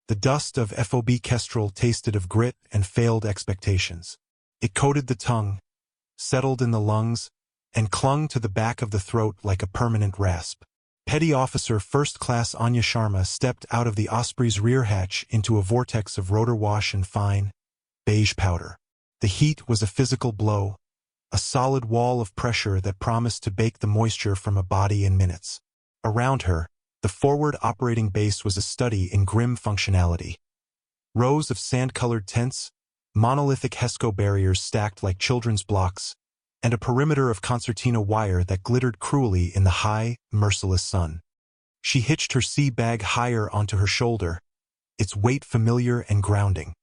The dust of FOB Kestrel tasted of grit and failed expectations. It coated the tongue, settled in the lungs, and clung to the back of the throat like a permanent rasp. Petty Officer First Class Anya Sharma stepped out of the Osprey's rear hatch into a vortex of rotor wash and fine, beige powder. The heat was a physical blow, a solid wall of pressure that promised to bake the moisture from a body in minutes. Around her, the forward operating base was a study in grim functionality. Rows of sand-colored tents, monolithic HESCO barriers stacked like children's blocks, and a perimeter of concertina wire that glittered cruelly in the high, merciless sun. She hitched her sea bag higher onto her shoulder, its weight familiar and grounding.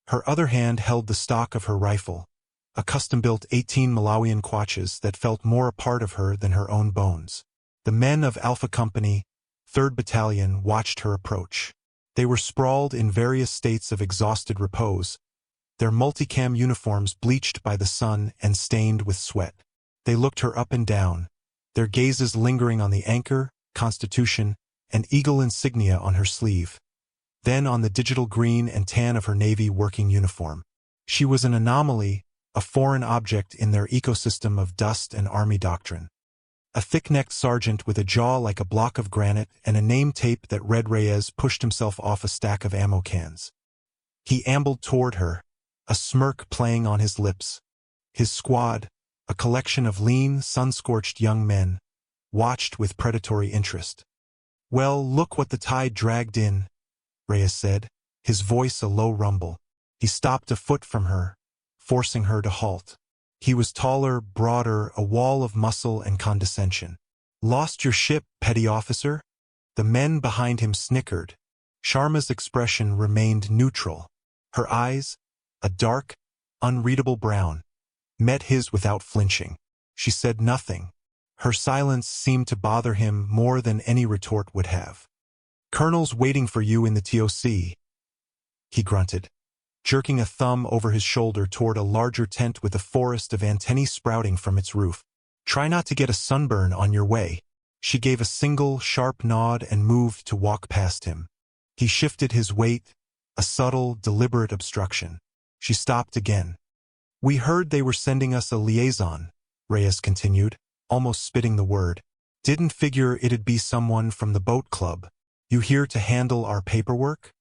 Her other hand held the stock of her rifle, a custom-built 18 Malawian Quaches that felt more a part of her than her own bones. The men of Alpha Company, 3rd Battalion, watched her approach. They were sprawled in various states of exhausted repose, their multicam uniforms bleached by the sun and stained with sweat. They looked her up and down, their gazes lingering on the anchor, Constitution, and eagle insignia on her sleeve, then on the digital green and tan of her Navy working uniform. She was an anomaly, a foreign object in their ecosystem of dust and army doctrine. A thick-necked sergeant with a jaw like a block of granite and a name tape that read Reyes pushed himself off a stack of ammo cans. He ambled toward her, a smirk playing on his lips. His squad, a collection of lean, sun-scorched young men, watched with predatory interest. "Well, look what the tide dragged in," Reyes said, his voice a low rumble. He stopped a foot from her, forcing her to halt. He was taller, broader, a wall of muscle and condescension. "Lost your ship, petty officer?" The men behind him snickered. Sharma's expression remained neutral. Her eyes, a dark, unreadable brown, met his without flinching. She said nothing. Her silence seemed to bother him more than any retort would have. "Colonel's waiting for you in the TOC," he grunted, jerking a thumb over his shoulder toward a larger tent with a forest of antennae sprouting from its roof. "Try not to get a sunburn on your way." She gave a single, sharp nod and moved to walk past him. He shifted his weight, a subtle, deliberate obstruction. She stopped again. "We heard they were sending us a liaison," Reyes continued, almost spitting the word. "Didn't figure it'd be someone from the boat club. You here to handle our paperwork?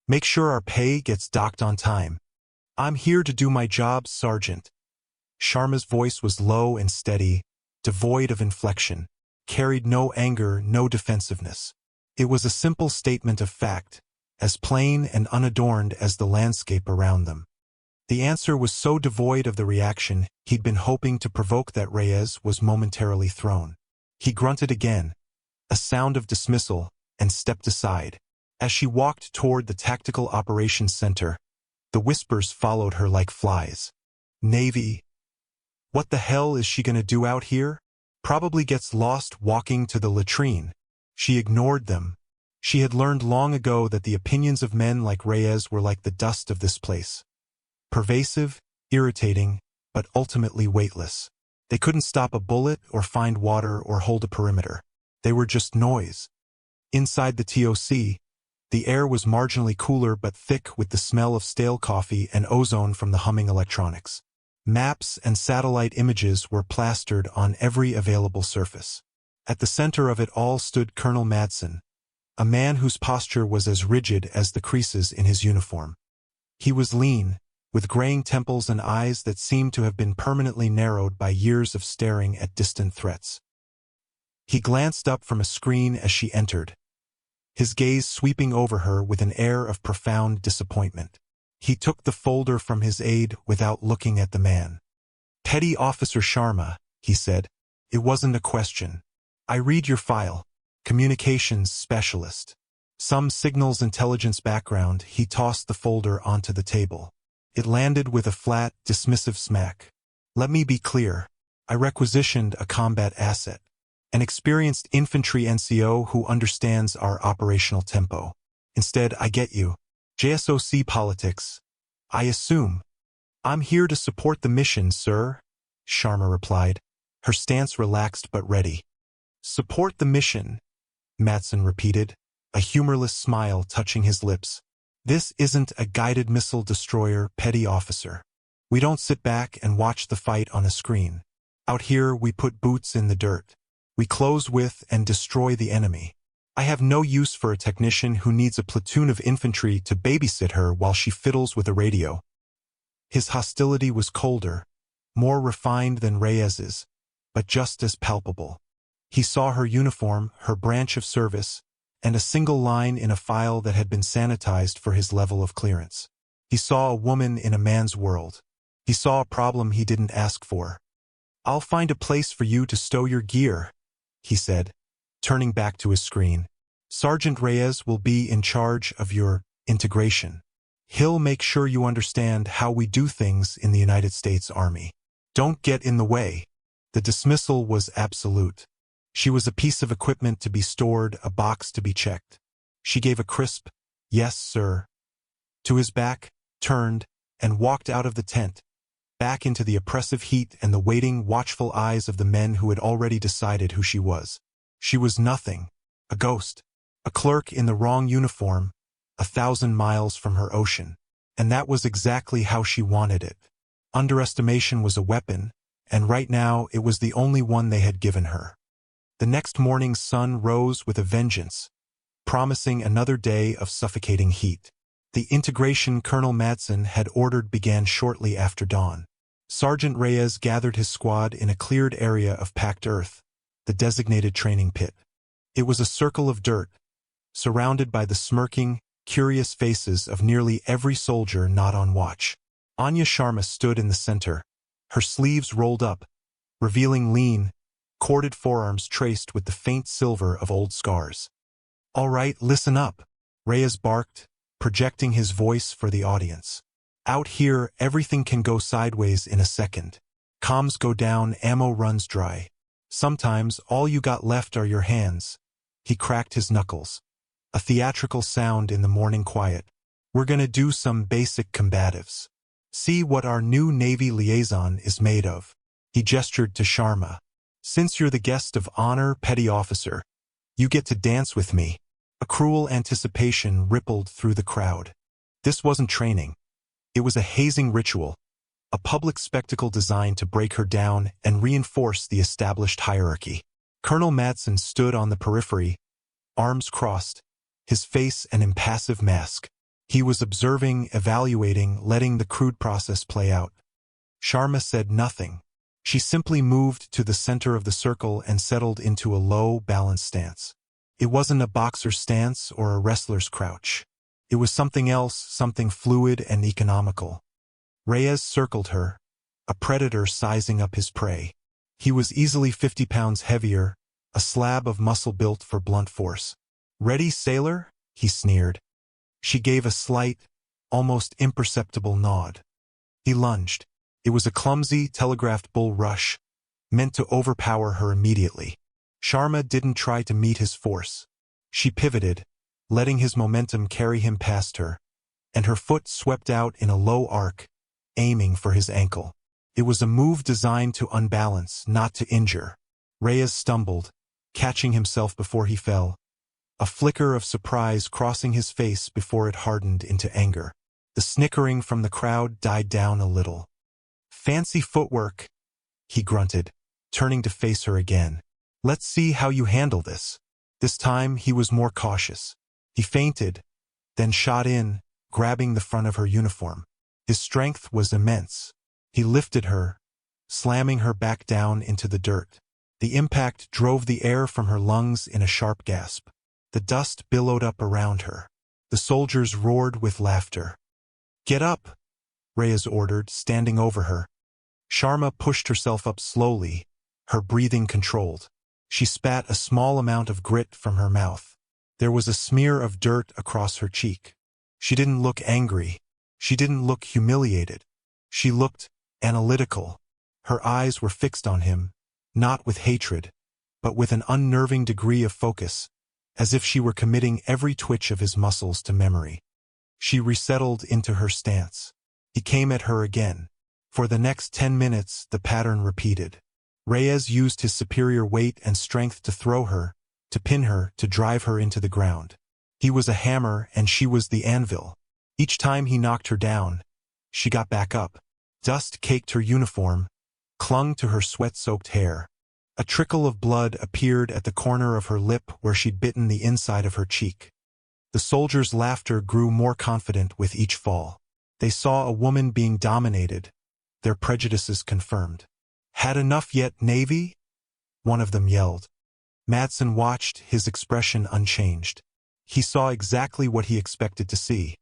Make sure our pay gets docked on time." "I'm here to do my job, Sergeant." Sharma's voice was low and steady, devoid of inflection, carried no anger, no defensiveness. It was a simple statement of fact, as plain and unadorned as the landscape around them. The answer was so devoid of the reaction he'd been hoping to provoke that Reyes was momentarily thrown. He grunted again, a sound of dismissal, and stepped aside. As she walked toward the Tactical Operations Center, the whispers followed her like flies. "Navy. What the hell is she gonna do out here? Probably gets lost walking to the latrine." She ignored them. She had learned long ago that the opinions of men like Reyes were like the dust of this place. Pervasive, irritating, but ultimately weightless. They couldn't stop a bullet or find water or hold a perimeter. They were just noise. Inside the TOC, the air was marginally cooler but thick with the smell of stale coffee and ozone from the humming electronics. Maps and satellite images were plastered on every available surface. At the center of it all stood Colonel Madsen, a man whose posture was as rigid as the creases in his uniform. He was lean, with graying temples and eyes that seemed to have been permanently narrowed by years of staring at distant threats. He glanced up from a screen as she entered, his gaze sweeping over her with an air of profound disappointment. He took the folder from his aide without looking at the man. "Petty Officer Sharma," he said. "It wasn't a question. I read your file. Communications specialist. Some signals intelligence background." He tossed the folder onto the table. It landed with a flat, dismissive smack. "Let me be clear. I requisitioned a combat asset. An experienced infantry NCO who understands our operational tempo. Instead, I get you. JSOC politics. I assume." "I'm here to support the mission, sir," Sharma replied, her stance relaxed but ready. "Support the mission," Madsen repeated, a humorless smile touching his lips. This isn't a guided missile destroyer, petty officer. We don't sit back and watch the fight on a screen. Out here, we put boots in the dirt. We close with and destroy the enemy. I have no use for a technician who needs a platoon of infantry to babysit her while she fiddles with a radio. His hostility was colder, more refined than Reyes's, but just as palpable. He saw her uniform, her branch of service, and a single line in a file that had been sanitized for his level of clearance. He saw a woman in a man's world. He saw a problem he didn't ask for. "I'll find a place for you to stow your gear," he said, turning back to his screen. "Sergeant Reyes will be in charge of your integration. He'll make sure you understand how we do things in the United States Army. Don't get in the way." The dismissal was absolute. She was a piece of equipment to be stored, a box to be checked. She gave a crisp, "Yes, sir," to his back, turned, and walked out of the tent, back into the oppressive heat and the waiting, watchful eyes of the men who had already decided who she was. She was nothing, a ghost, a clerk in the wrong uniform, 1,000 miles from her ocean. And that was exactly how she wanted it. Underestimation was a weapon, and right now it was the only one they had given her. The next morning's sun rose with a vengeance, promising another day of suffocating heat. The integration Colonel Madsen had ordered began shortly after dawn. Sergeant Reyes gathered his squad in a cleared area of packed earth, the designated training pit. It was a circle of dirt, surrounded by the smirking, curious faces of nearly every soldier not on watch. Anya Sharma stood in the center, her sleeves rolled up, revealing lean, corded forearms traced with the faint silver of old scars. "All right, listen up," Reyes barked, projecting his voice for the audience. "Out here, everything can go sideways in a second. Comms go down, ammo runs dry. Sometimes all you got left are your hands." He cracked his knuckles, a theatrical sound in the morning quiet. "We're gonna do some basic combatives. See what our new Navy liaison is made of." He gestured to Sharma. "Since you're the guest of honor, petty officer, you get to dance with me." A cruel anticipation rippled through the crowd. This wasn't training. It was a hazing ritual, a public spectacle designed to break her down and reinforce the established hierarchy. Colonel Madsen stood on the periphery, arms crossed, his face an impassive mask. He was observing, evaluating, letting the crude process play out. Sharma said nothing. She simply moved to the center of the circle and settled into a low, balanced stance. It wasn't a boxer's stance or a wrestler's crouch. It was something else, something fluid and economical. Reyes circled her, a predator sizing up his prey. He was easily 50 pounds heavier, a slab of muscle built for blunt force. "Ready, sailor?" he sneered. She gave a slight, almost imperceptible nod. He lunged. It was a clumsy, telegraphed bull rush, meant to overpower her immediately. Sharma didn't try to meet his force. She pivoted, letting his momentum carry him past her, and her foot swept out in a low arc, aiming for his ankle. It was a move designed to unbalance, not to injure. Reyes stumbled, catching himself before he fell, a flicker of surprise crossing his face before it hardened into anger. The snickering from the crowd died down a little. "Fancy footwork," he grunted, turning to face her again. "Let's see how you handle this." This time he was more cautious. He feinted, then shot in, grabbing the front of her uniform. His strength was immense. He lifted her, slamming her back down into the dirt. The impact drove the air from her lungs in a sharp gasp. The dust billowed up around her. The soldiers roared with laughter. "Get up," Reyes ordered, standing over her. Sharma pushed herself up slowly, her breathing controlled. She spat a small amount of grit from her mouth. There was a smear of dirt across her cheek. She didn't look angry. She didn't look humiliated. She looked analytical. Her eyes were fixed on him, not with hatred, but with an unnerving degree of focus, as if she were committing every twitch of his muscles to memory. She resettled into her stance. He came at her again. For the next 10 minutes, the pattern repeated. Reyes used his superior weight and strength to throw her, to pin her, to drive her into the ground. He was a hammer and she was the anvil. Each time he knocked her down, she got back up. Dust caked her uniform, clung to her sweat-soaked hair. A trickle of blood appeared at the corner of her lip where she'd bitten the inside of her cheek. The soldiers' laughter grew more confident with each fall. They saw a woman being dominated, their prejudices confirmed. "Had enough yet, Navy?" one of them yelled. Madsen watched, his expression unchanged. He saw exactly what he expected to see.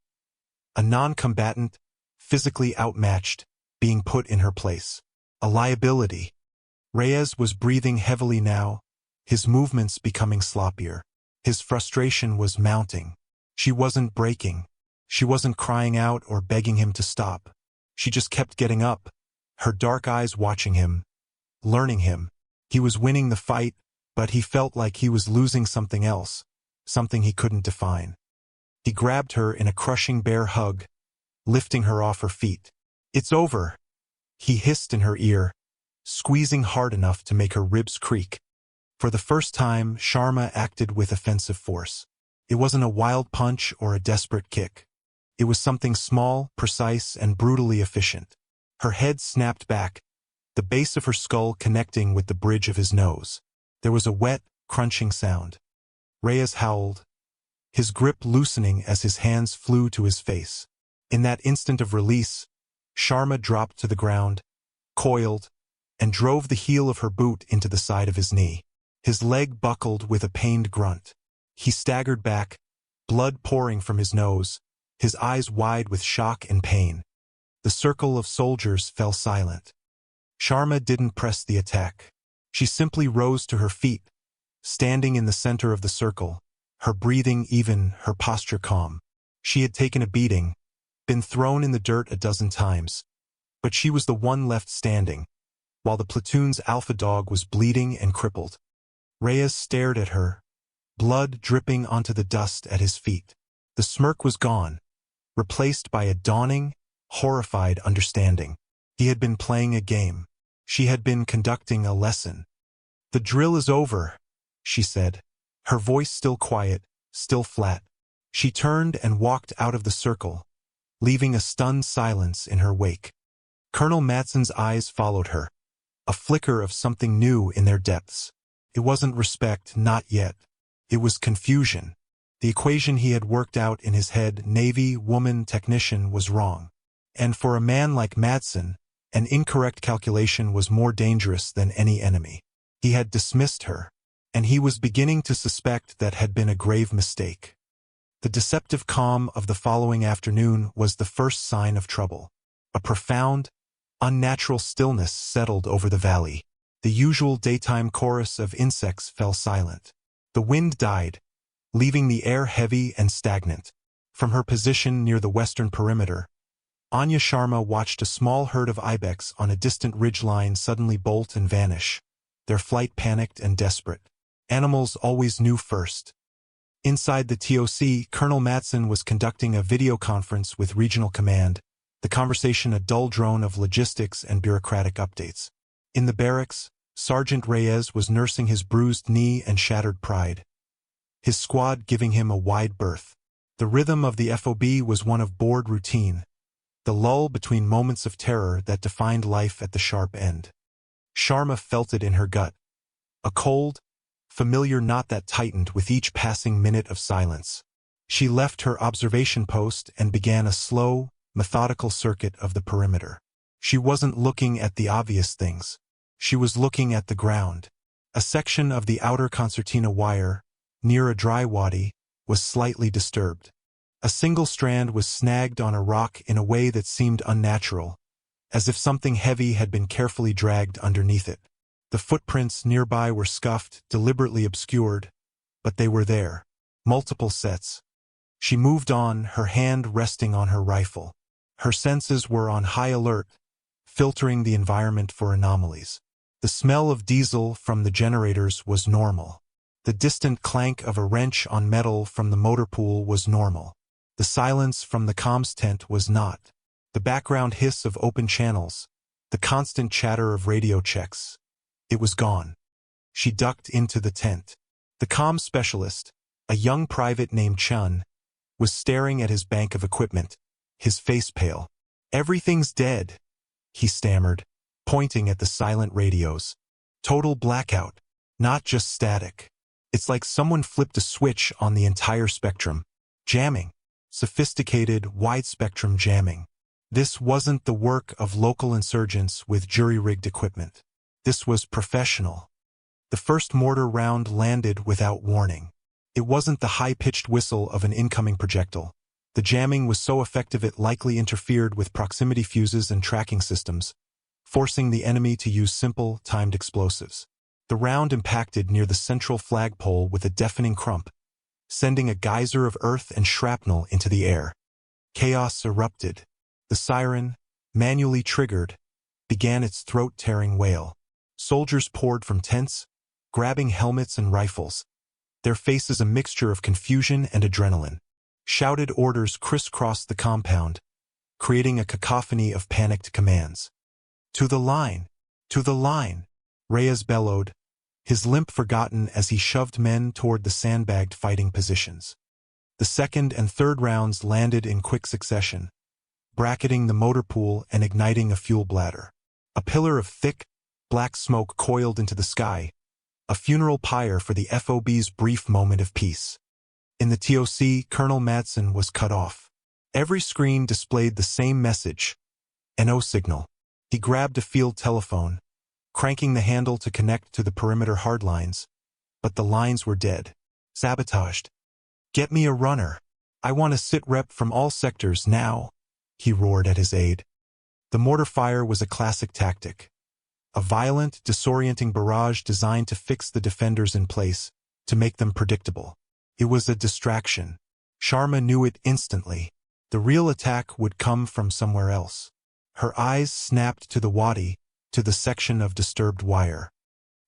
A non-combatant, physically outmatched, being put in her place. A liability. Reyes was breathing heavily now, his movements becoming sloppier. His frustration was mounting. She wasn't breaking. She wasn't crying out or begging him to stop. She just kept getting up, her dark eyes watching him, learning him. He was winning the fight, but he felt like he was losing something else, something he couldn't define. He grabbed her in a crushing bear hug, lifting her off her feet. "It's over," he hissed in her ear, squeezing hard enough to make her ribs creak. For the first time, Sharma acted with offensive force. It wasn't a wild punch or a desperate kick. It was something small, precise, and brutally efficient. Her head snapped back, the base of her skull connecting with the bridge of his nose. There was a wet, crunching sound. Reyes howled, his grip loosening as his hands flew to his face. In that instant of release, Sharma dropped to the ground, coiled, and drove the heel of her boot into the side of his knee. His leg buckled with a pained grunt. He staggered back, blood pouring from his nose, his eyes wide with shock and pain. The circle of soldiers fell silent. Sharma didn't press the attack. She simply rose to her feet, standing in the center of the circle, her breathing even, her posture calm. She had taken a beating, been thrown in the dirt a dozen times, but she was the one left standing, while the platoon's alpha dog was bleeding and crippled. Reyes stared at her, blood dripping onto the dust at his feet. The smirk was gone, replaced by a dawning, horrified understanding. He had been playing a game. She had been conducting a lesson. "The drill is over," she said, her voice still quiet, still flat. She turned and walked out of the circle, leaving a stunned silence in her wake. Colonel Madsen's eyes followed her, a flicker of something new in their depths. It wasn't respect, not yet. It was confusion. The equation he had worked out in his head, Navy, woman, technician, was wrong. And for a man like Madsen, an incorrect calculation was more dangerous than any enemy. He had dismissed her, and he was beginning to suspect that had been a grave mistake. The deceptive calm of the following afternoon was the first sign of trouble. A profound, unnatural stillness settled over the valley. The usual daytime chorus of insects fell silent. The wind died, leaving the air heavy and stagnant. From her position near the western perimeter, Anya Sharma watched a small herd of ibex on a distant ridgeline suddenly bolt and vanish, their flight panicked and desperate. Animals always knew first. Inside the TOC, Colonel Madsen was conducting a video conference with Regional Command, the conversation a dull drone of logistics and bureaucratic updates. In the barracks, Sergeant Reyes was nursing his bruised knee and shattered pride, his squad giving him a wide berth. The rhythm of the FOB was one of bored routine, the lull between moments of terror that defined life at the sharp end. Sharma felt it in her gut, a cold, familiar knot that tightened with each passing minute of silence. She left her observation post and began a slow, methodical circuit of the perimeter. She wasn't looking at the obvious things. She was looking at the ground. A section of the outer concertina wire, near a dry wadi, was slightly disturbed. A single strand was snagged on a rock in a way that seemed unnatural, as if something heavy had been carefully dragged underneath it. The footprints nearby were scuffed, deliberately obscured, but they were there. Multiple sets. She moved on, her hand resting on her rifle. Her senses were on high alert, filtering the environment for anomalies. The smell of diesel from the generators was normal. The distant clank of a wrench on metal from the motor pool was normal. The silence from the comms tent was not. The background hiss of open channels, the constant chatter of radio checks. It was gone. She ducked into the tent. The comms specialist, a young private named Chun, was staring at his bank of equipment, his face pale. "Everything's dead," he stammered, pointing at the silent radios. "Total blackout. Not just static. It's like someone flipped a switch on the entire spectrum. Jamming. Sophisticated, wide-spectrum jamming. This wasn't the work of local insurgents with jury-rigged equipment. This was professional. The first mortar round landed without warning. It wasn't the high-pitched whistle of an incoming projectile. The jamming was so effective it likely interfered with proximity fuses and tracking systems, forcing the enemy to use simple, timed explosives. The round impacted near the central flagpole with a deafening crump, sending a geyser of earth and shrapnel into the air. Chaos erupted. The siren, manually triggered, began its throat-tearing wail. Soldiers poured from tents, grabbing helmets and rifles, their faces a mixture of confusion and adrenaline. Shouted orders crisscrossed the compound, creating a cacophony of panicked commands. "To the line! To the line!" Reyes bellowed, his limp forgotten as he shoved men toward the sandbagged fighting positions. The second and third rounds landed in quick succession, bracketing the motor pool and igniting a fuel bladder. A pillar of thick, black smoke coiled into the sky, a funeral pyre for the FOB's brief moment of peace. In the TOC, Colonel Madsen was cut off. Every screen displayed the same message, an O signal. He grabbed a field telephone, cranking the handle to connect to the perimeter hardlines, but the lines were dead. Sabotaged. "Get me a runner. I want a sit rep from all sectors now," he roared at his aide. The mortar fire was a classic tactic, a violent, disorienting barrage designed to fix the defenders in place, to make them predictable. It was a distraction. Sharma knew it instantly. The real attack would come from somewhere else. Her eyes snapped to the wadi, to the section of disturbed wire.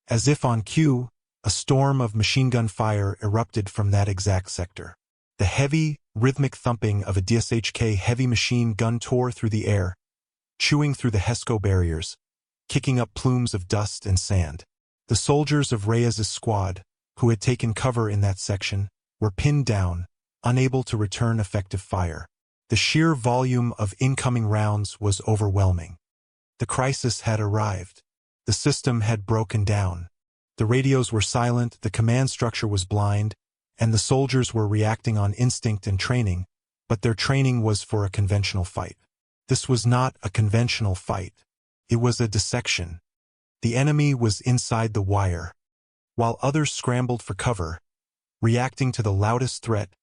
As if on cue, a storm of machine gun fire erupted from that exact sector. The heavy, rhythmic thumping of a DSHK heavy machine gun tore through the air, chewing through the HESCO barriers, kicking up plumes of dust and sand. The soldiers of Reyes's squad, who had taken cover in that section, were pinned down, unable to return effective fire. The sheer volume of incoming rounds was overwhelming. The crisis had arrived. The system had broken down. The radios were silent, the command structure was blind, and the soldiers were reacting on instinct and training, but their training was for a conventional fight. This was not a conventional fight. It was a dissection. The enemy was inside the wire. While others scrambled for cover, reacting to the loudest threat,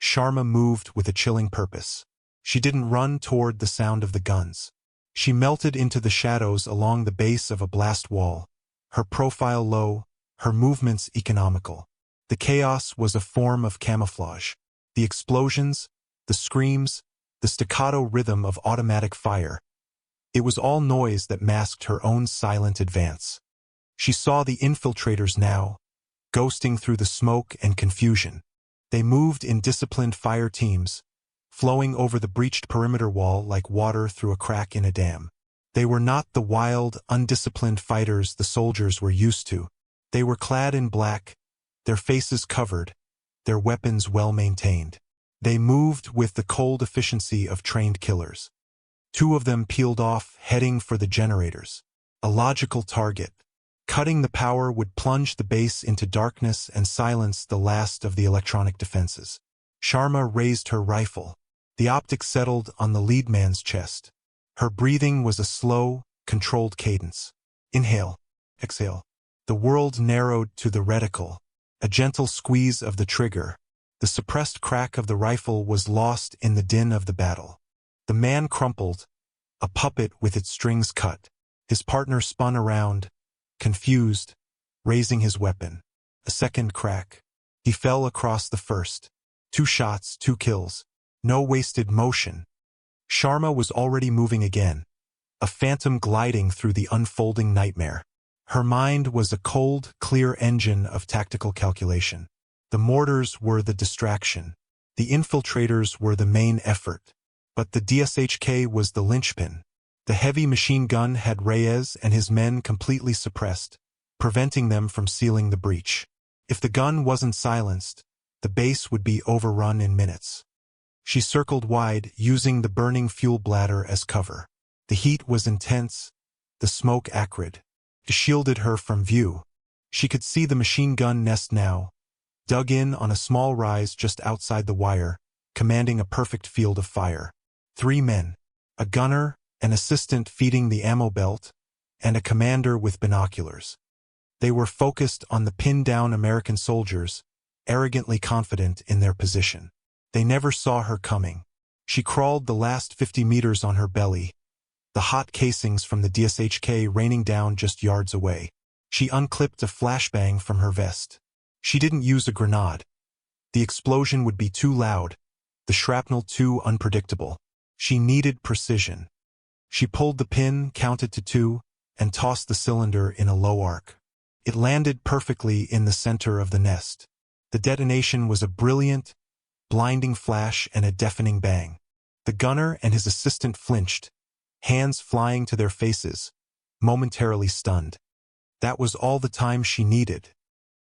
Sharma moved with a chilling purpose. She didn't run toward the sound of the guns. She melted into the shadows along the base of a blast wall, her profile low, her movements economical. The chaos was a form of camouflage. The explosions, the screams, the staccato rhythm of automatic fire. It was all noise that masked her own silent advance. She saw the infiltrators now, ghosting through the smoke and confusion. They moved in disciplined fire teams, flowing over the breached perimeter wall like water through a crack in a dam. They were not the wild, undisciplined fighters the soldiers were used to. They were clad in black, their faces covered, their weapons well-maintained. They moved with the cold efficiency of trained killers. Two of them peeled off, heading for the generators. A logical target. Cutting the power would plunge the base into darkness and silence the last of the electronic defenses. Sharma raised her rifle. The optic settled on the lead man's chest. Her breathing was a slow, controlled cadence. Inhale, exhale. The world narrowed to the reticle. A gentle squeeze of the trigger. The suppressed crack of the rifle was lost in the din of the battle. The man crumpled, a puppet with its strings cut. His partner spun around, confused, raising his weapon. A second crack. He fell across the first. 2 shots, 2 kills. No wasted motion. Sharma was already moving again, a phantom gliding through the unfolding nightmare. Her mind was a cold, clear engine of tactical calculation. The mortars were the distraction. The infiltrators were the main effort. But the DSHK was the linchpin. The heavy machine gun had Reyes and his men completely suppressed, preventing them from sealing the breach. If the gun wasn't silenced, the base would be overrun in minutes. She circled wide, using the burning fuel bladder as cover. The heat was intense, the smoke acrid. It shielded her from view. She could see the machine gun nest now, dug in on a small rise just outside the wire, commanding a perfect field of fire. 3 men, a gunner, an assistant feeding the ammo belt, and a commander with binoculars. They were focused on the pinned-down American soldiers, arrogantly confident in their position. They never saw her coming. She crawled the last 50 meters on her belly, the hot casings from the DSHK raining down just yards away. She unclipped a flashbang from her vest. She didn't use a grenade. The explosion would be too loud, the shrapnel too unpredictable. She needed precision. She pulled the pin, counted to 2, and tossed the cylinder in a low arc. It landed perfectly in the center of the nest. The detonation was a brilliant, blinding flash and a deafening bang. The gunner and his assistant flinched, hands flying to their faces, momentarily stunned. That was all the time she needed.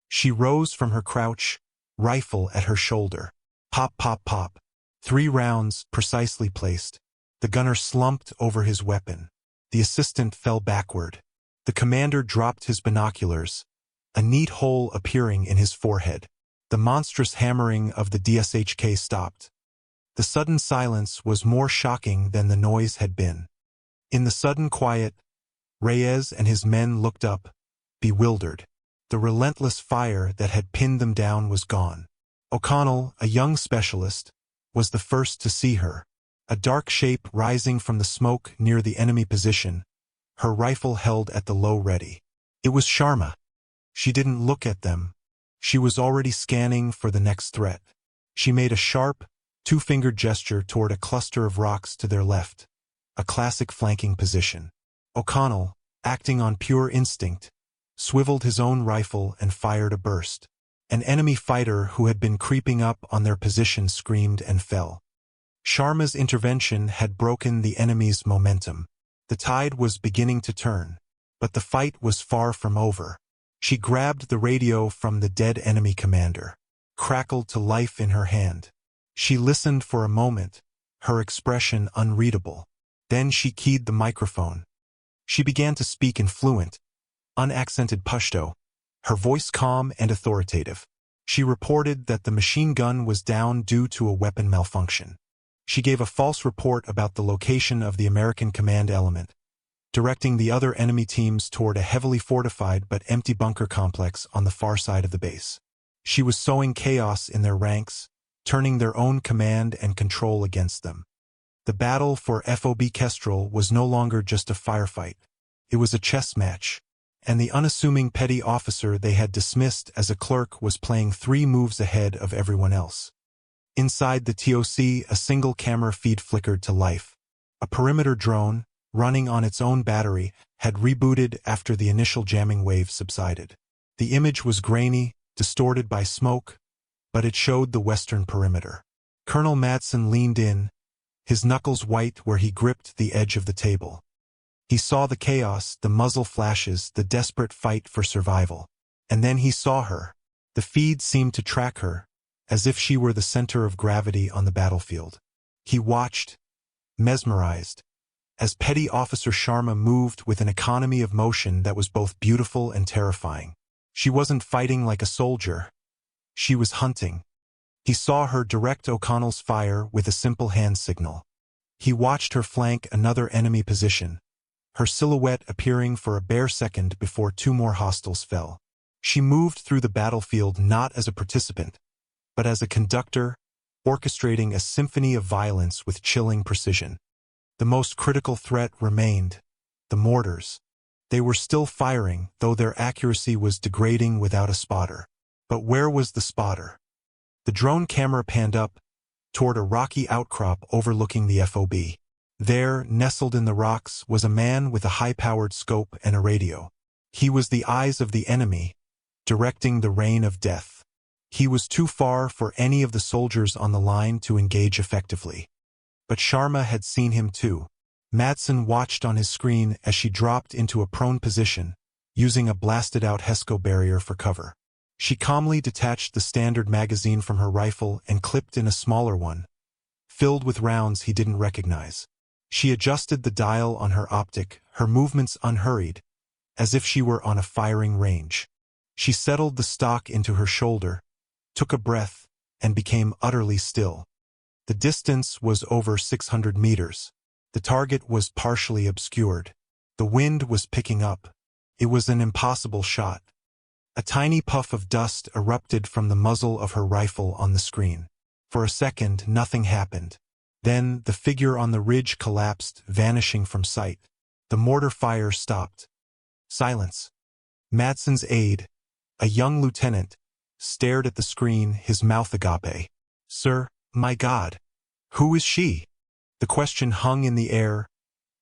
She rose from her crouch, rifle at her shoulder. Pop, pop, pop. 3 rounds, precisely placed. The gunner slumped over his weapon. The assistant fell backward. The commander dropped his binoculars, a neat hole appearing in his forehead. The monstrous hammering of the DSHK stopped. The sudden silence was more shocking than the noise had been. In the sudden quiet, Reyes and his men looked up, bewildered. The relentless fire that had pinned them down was gone. O'Connell, a young specialist, was the first to see her. A dark shape rising from the smoke near the enemy position, her rifle held at the low ready. It was Sharma. She didn't look at them. She was already scanning for the next threat. She made a sharp, 2-fingered gesture toward a cluster of rocks to their left, a classic flanking position. O'Connell, acting on pure instinct, swiveled his own rifle and fired a burst. An enemy fighter who had been creeping up on their position screamed and fell. Sharma's intervention had broken the enemy's momentum. The tide was beginning to turn, but the fight was far from over. She grabbed the radio from the dead enemy commander, crackled to life in her hand. She listened for a moment, her expression unreadable. Then she keyed the microphone. She began to speak in fluent, unaccented Pashto, her voice calm and authoritative. She reported that the machine gun was down due to a weapon malfunction. She gave a false report about the location of the American command element, directing the other enemy teams toward a heavily fortified but empty bunker complex on the far side of the base. She was sowing chaos in their ranks, turning their own command and control against them. The battle for FOB Kestrel was no longer just a firefight. It was a chess match, and the unassuming petty officer they had dismissed as a clerk was playing 3 moves ahead of everyone else. Inside the TOC, a single camera feed flickered to life. A perimeter drone, running on its own battery, had rebooted after the initial jamming wave subsided. The image was grainy, distorted by smoke, but it showed the western perimeter. Colonel Madsen leaned in, his knuckles white where he gripped the edge of the table. He saw the chaos, the muzzle flashes, the desperate fight for survival. And then he saw her. The feed seemed to track her, as if she were the center of gravity on the battlefield. He watched, mesmerized, as Petty Officer Sharma moved with an economy of motion that was both beautiful and terrifying. She wasn't fighting like a soldier. She was hunting. He saw her direct O'Connell's fire with a simple hand signal. He watched her flank another enemy position, her silhouette appearing for a bare second before 2 more hostiles fell. She moved through the battlefield not as a participant, but as a conductor, orchestrating a symphony of violence with chilling precision. The most critical threat remained, the mortars. They were still firing, though their accuracy was degrading without a spotter. But where was the spotter? The drone camera panned up, toward a rocky outcrop overlooking the FOB. There, nestled in the rocks, was a man with a high-powered scope and a radio. He was the eyes of the enemy, directing the rain of death. He was too far for any of the soldiers on the line to engage effectively. But Sharma had seen him too. Madsen watched on his screen as she dropped into a prone position, using a blasted-out HESCO barrier for cover. She calmly detached the standard magazine from her rifle and clipped in a smaller one, filled with rounds he didn't recognize. She adjusted the dial on her optic, her movements unhurried, as if she were on a firing range. She settled the stock into her shoulder, took a breath, and became utterly still. The distance was over 600 meters. The target was partially obscured. The wind was picking up. It was an impossible shot. A tiny puff of dust erupted from the muzzle of her rifle on the screen. For a second, nothing happened. Then, the figure on the ridge collapsed, vanishing from sight. The mortar fire stopped. Silence. Madsen's aide, a young lieutenant, stared at the screen, his mouth agape. "Sir, my God, who is she?" The question hung in the air,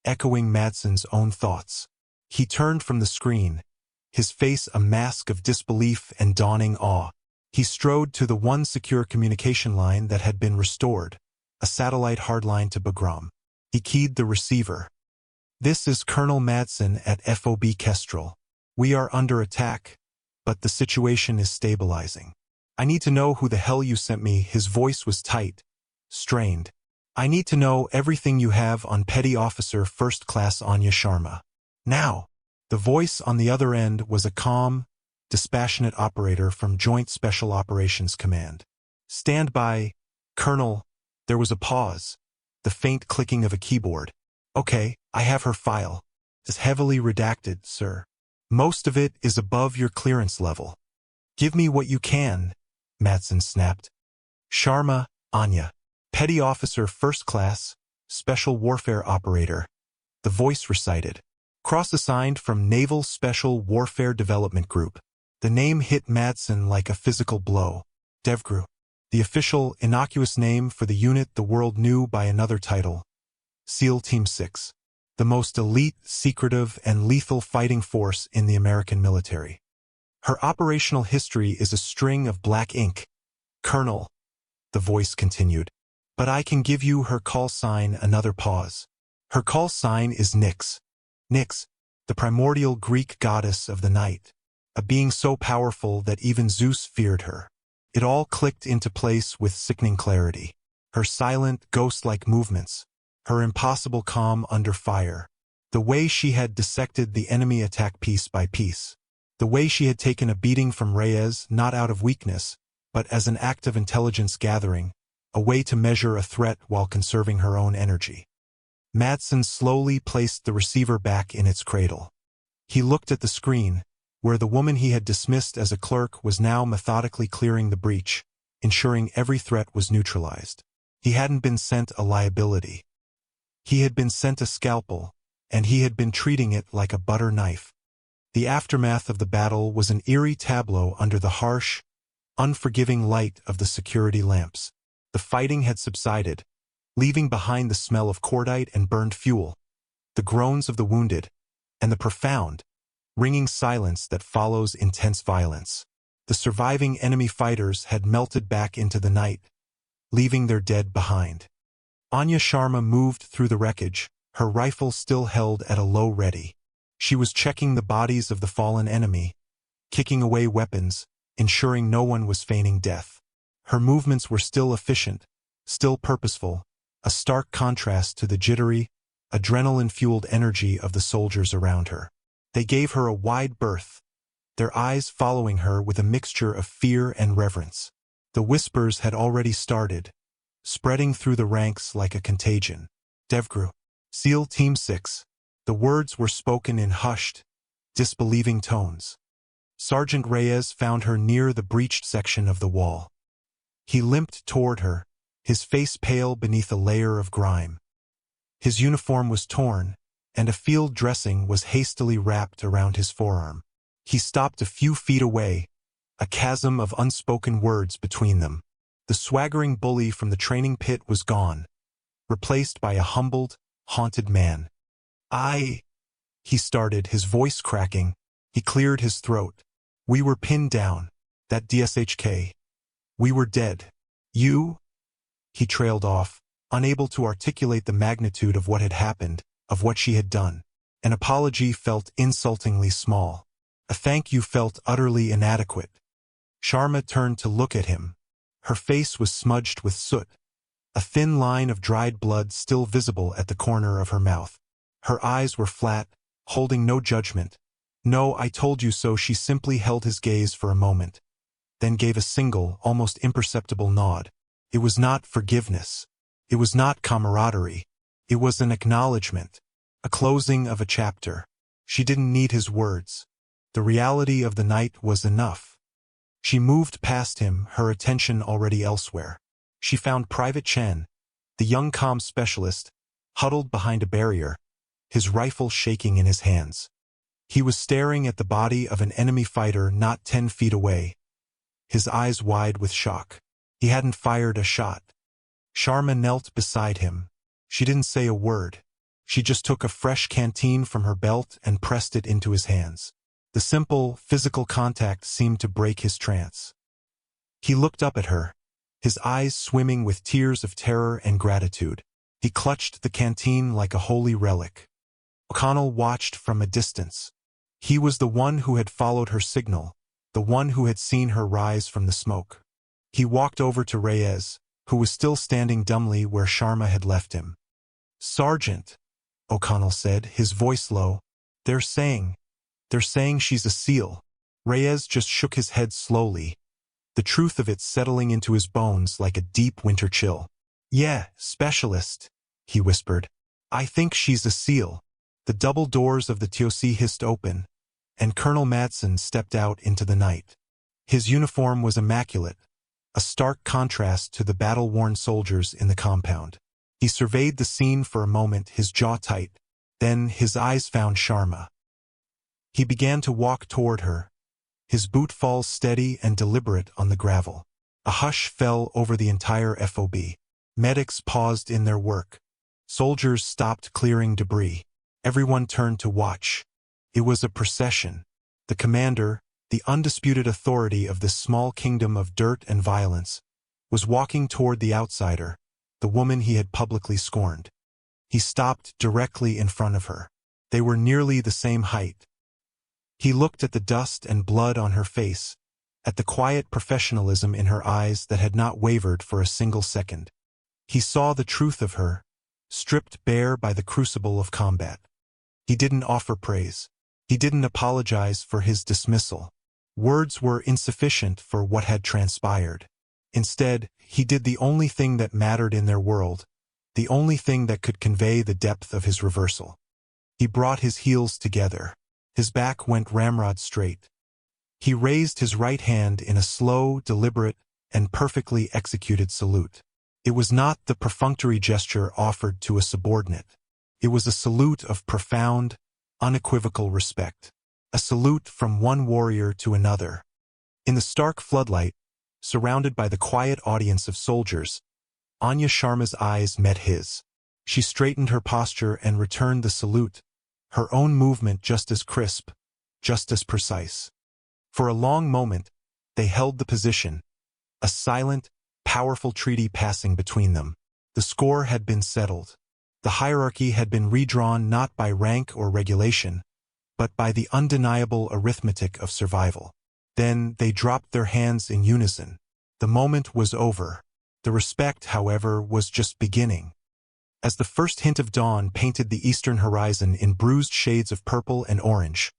echoing Madsen's own thoughts. He turned from the screen, his face a mask of disbelief and dawning awe. He strode to the one secure communication line that had been restored, a satellite hardline to Bagram. He keyed the receiver. "This is Colonel Madsen at FOB Kestrel. We are under attack, but the situation is stabilizing. I need to know who the hell you sent me." His voice was tight, strained. "I need to know everything you have on Petty Officer First Class Anya Sharma. Now." The voice on the other end was a calm, dispassionate operator from Joint Special Operations Command. "Stand by, Colonel." There was a pause, the faint clicking of a keyboard. "Okay, I have her file. It's heavily redacted, sir. Most of it is above your clearance level." "Give me what you can," Madsen snapped. "Sharma, Anya. Petty Officer First Class, Special Warfare Operator," the voice recited. "Cross-assigned from Naval Special Warfare Development Group." The name hit Madsen like a physical blow. DevGru. The official, innocuous name for the unit the world knew by another title. SEAL Team 6. The most elite, secretive, and lethal fighting force in the American military. Her operational history is a string of black ink. "Colonel," the voice continued, "but I can give you her call sign." Another pause. "Her call sign is Nyx. Nyx, the primordial Greek goddess of the night. A being so powerful that even Zeus feared her." It all clicked into place with sickening clarity. Her silent, ghost-like movements, her impossible calm under fire, the way she had dissected the enemy attack piece by piece, the way she had taken a beating from Reyes not out of weakness, but as an act of intelligence gathering, a way to measure a threat while conserving her own energy. Madsen slowly placed the receiver back in its cradle. He looked at the screen, where the woman he had dismissed as a clerk was now methodically clearing the breach, ensuring every threat was neutralized. He hadn't been sent a liability. He had been sent a scalpel, and he had been treating it like a butter knife. The aftermath of the battle was an eerie tableau under the harsh, unforgiving light of the security lamps. The fighting had subsided, leaving behind the smell of cordite and burned fuel, the groans of the wounded, and the profound, ringing silence that follows intense violence. The surviving enemy fighters had melted back into the night, leaving their dead behind. Anya Sharma moved through the wreckage, her rifle still held at a low ready. She was checking the bodies of the fallen enemy, kicking away weapons, ensuring no one was feigning death. Her movements were still efficient, still purposeful, a stark contrast to the jittery, adrenaline-fueled energy of the soldiers around her. They gave her a wide berth, their eyes following her with a mixture of fear and reverence. The whispers had already started, spreading through the ranks like a contagion. "DevGru. SEAL Team 6. The words were spoken in hushed, disbelieving tones. Sergeant Reyes found her near the breached section of the wall. He limped toward her, his face pale beneath a layer of grime. His uniform was torn, and a field dressing was hastily wrapped around his forearm. He stopped a few feet away, a chasm of unspoken words between them. The swaggering bully from the training pit was gone, replaced by a humbled, haunted man. He started, his voice cracking. He cleared his throat. "We were pinned down. That DSHK. We were dead. You?" He trailed off, unable to articulate the magnitude of what had happened, of what she had done. An apology felt insultingly small. A thank you felt utterly inadequate. Sharma turned to look at him. Her face was smudged with soot, a thin line of dried blood still visible at the corner of her mouth. Her eyes were flat, holding no judgment. "No, I told you so." She simply held his gaze for a moment, then gave a single, almost imperceptible nod. It was not forgiveness. It was not camaraderie. It was an acknowledgement, a closing of a chapter. She didn't need his words. The reality of the night was enough. She moved past him, her attention already elsewhere. She found Private Chen, the young comms specialist, huddled behind a barrier, his rifle shaking in his hands. He was staring at the body of an enemy fighter not 10 feet away, his eyes wide with shock. He hadn't fired a shot. Sharma knelt beside him. She didn't say a word. She just took a fresh canteen from her belt and pressed it into his hands. The simple, physical contact seemed to break his trance. He looked up at her, his eyes swimming with tears of terror and gratitude. He clutched the canteen like a holy relic. O'Connell watched from a distance. He was the one who had followed her signal, the one who had seen her rise from the smoke. He walked over to Reyes, who was still standing dumbly where Sharma had left him. "Sergeant," O'Connell said, his voice low, They're saying she's a SEAL." Reyes just shook his head slowly, the truth of it settling into his bones like a deep winter chill. "Yeah, specialist," he whispered. "I think she's a SEAL." The double doors of the TOC hissed open, and Colonel Madsen stepped out into the night. His uniform was immaculate, a stark contrast to the battle-worn soldiers in the compound. He surveyed the scene for a moment, his jaw tight. Then his eyes found Sharma. He began to walk toward her, his boot falls steady and deliberate on the gravel. A hush fell over the entire FOB. Medics paused in their work. Soldiers stopped clearing debris. Everyone turned to watch. It was a procession. The commander, the undisputed authority of this small kingdom of dirt and violence, was walking toward the outsider, the woman he had publicly scorned. He stopped directly in front of her. They were nearly the same height. He looked at the dust and blood on her face, at the quiet professionalism in her eyes that had not wavered for a single second. He saw the truth of her, stripped bare by the crucible of combat. He didn't offer praise. He didn't apologize for his dismissal. Words were insufficient for what had transpired. Instead, he did the only thing that mattered in their world, the only thing that could convey the depth of his reversal. He brought his heels together. His back went ramrod straight. He raised his right hand in a slow, deliberate, and perfectly executed salute. It was not the perfunctory gesture offered to a subordinate. It was a salute of profound, unequivocal respect. A salute from one warrior to another. In the stark floodlight, surrounded by the quiet audience of soldiers, Anya Sharma's eyes met his. She straightened her posture and returned the salute, her own movement just as crisp, just as precise. For a long moment, they held the position, a silent, powerful treaty passing between them. The score had been settled. The hierarchy had been redrawn not by rank or regulation, but by the undeniable arithmetic of survival. Then they dropped their hands in unison. The moment was over. The respect, however, was just beginning. As the first hint of dawn painted the eastern horizon in bruised shades of purple and orange,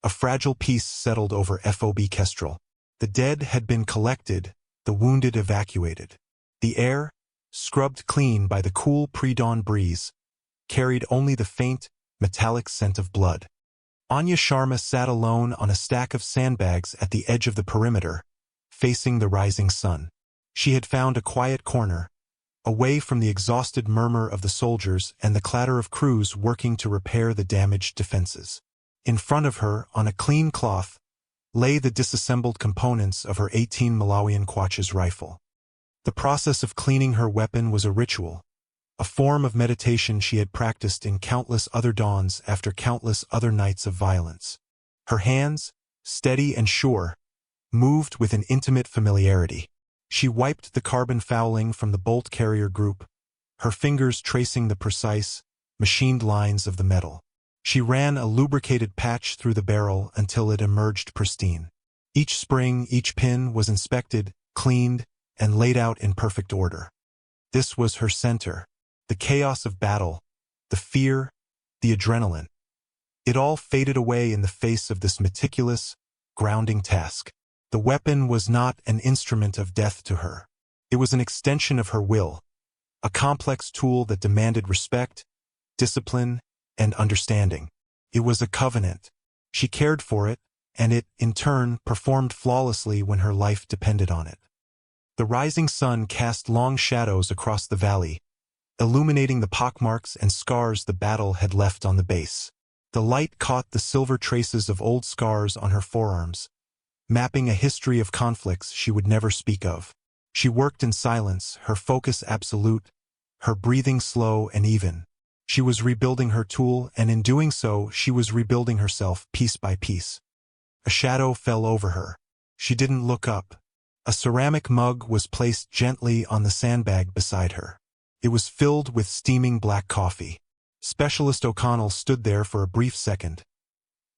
a fragile peace settled over FOB Kestrel. The dead had been collected, the wounded evacuated. The air, scrubbed clean by the cool pre-dawn breeze, carried only the faint, metallic scent of blood. Anya Sharma sat alone on a stack of sandbags at the edge of the perimeter, facing the rising sun. She had found a quiet corner, away from the exhausted murmur of the soldiers and the clatter of crews working to repair the damaged defenses. In front of her, on a clean cloth, lay the disassembled components of her 18 Malawian Quach's rifle. The process of cleaning her weapon was a ritual, a form of meditation she had practiced in countless other dawns after countless other nights of violence. Her hands, steady and sure, moved with an intimate familiarity. She wiped the carbon fouling from the bolt carrier group, her fingers tracing the precise, machined lines of the metal. She ran a lubricated patch through the barrel until it emerged pristine. Each spring, each pin was inspected, cleaned, and laid out in perfect order. This was her center. The chaos of battle, the fear, the adrenaline. It all faded away in the face of this meticulous, grounding task. The weapon was not an instrument of death to her. It was an extension of her will, a complex tool that demanded respect, discipline, and understanding. It was a covenant. She cared for it, and it, in turn, performed flawlessly when her life depended on it. The rising sun cast long shadows across the valley, illuminating the pockmarks and scars the battle had left on the base. The light caught the silver traces of old scars on her forearms, mapping a history of conflicts she would never speak of. She worked in silence, her focus absolute, her breathing slow and even. She was rebuilding her tool, and in doing so, she was rebuilding herself piece by piece. A shadow fell over her. She didn't look up. A ceramic mug was placed gently on the sandbag beside her. It was filled with steaming black coffee. Specialist O'Connell stood there for a brief second,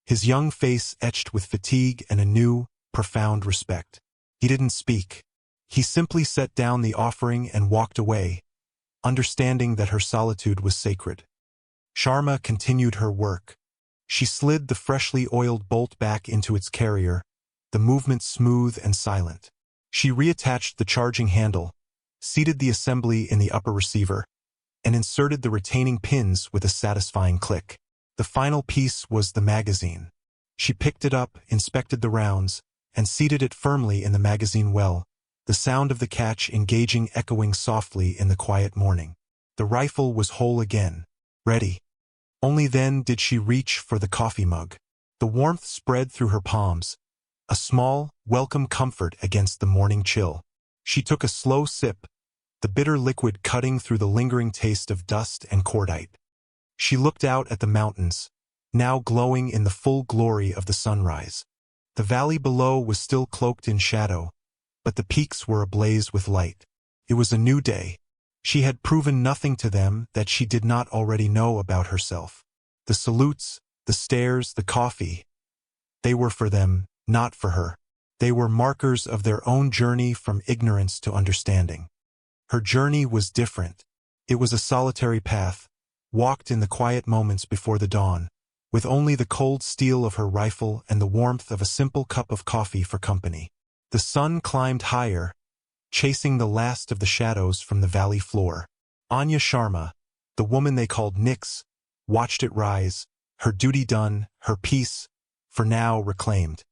his young face etched with fatigue and a new, profound respect. He didn't speak. He simply set down the offering and walked away, understanding that her solitude was sacred. Sharma continued her work. She slid the freshly oiled bolt back into its carrier, the movement smooth and silent. She reattached the charging handle, seated the assembly in the upper receiver, and inserted the retaining pins with a satisfying click. The final piece was the magazine. She picked it up, inspected the rounds, and seated it firmly in the magazine well, the sound of the catch engaging echoing softly in the quiet morning. The rifle was whole again, ready. Only then did she reach for the coffee mug. The warmth spread through her palms, a small, welcome comfort against the morning chill. She took a slow sip, the bitter liquid cutting through the lingering taste of dust and cordite. She looked out at the mountains, now glowing in the full glory of the sunrise. The valley below was still cloaked in shadow, but the peaks were ablaze with light. It was a new day. She had proven nothing to them that she did not already know about herself. The salutes, the stares, the coffee, they were for them, not for her. They were markers of their own journey from ignorance to understanding. Her journey was different. It was a solitary path, walked in the quiet moments before the dawn, with only the cold steel of her rifle and the warmth of a simple cup of coffee for company. The sun climbed higher, chasing the last of the shadows from the valley floor. Anya Sharma, the woman they called Nyx, watched it rise, her duty done, her peace, for now, reclaimed.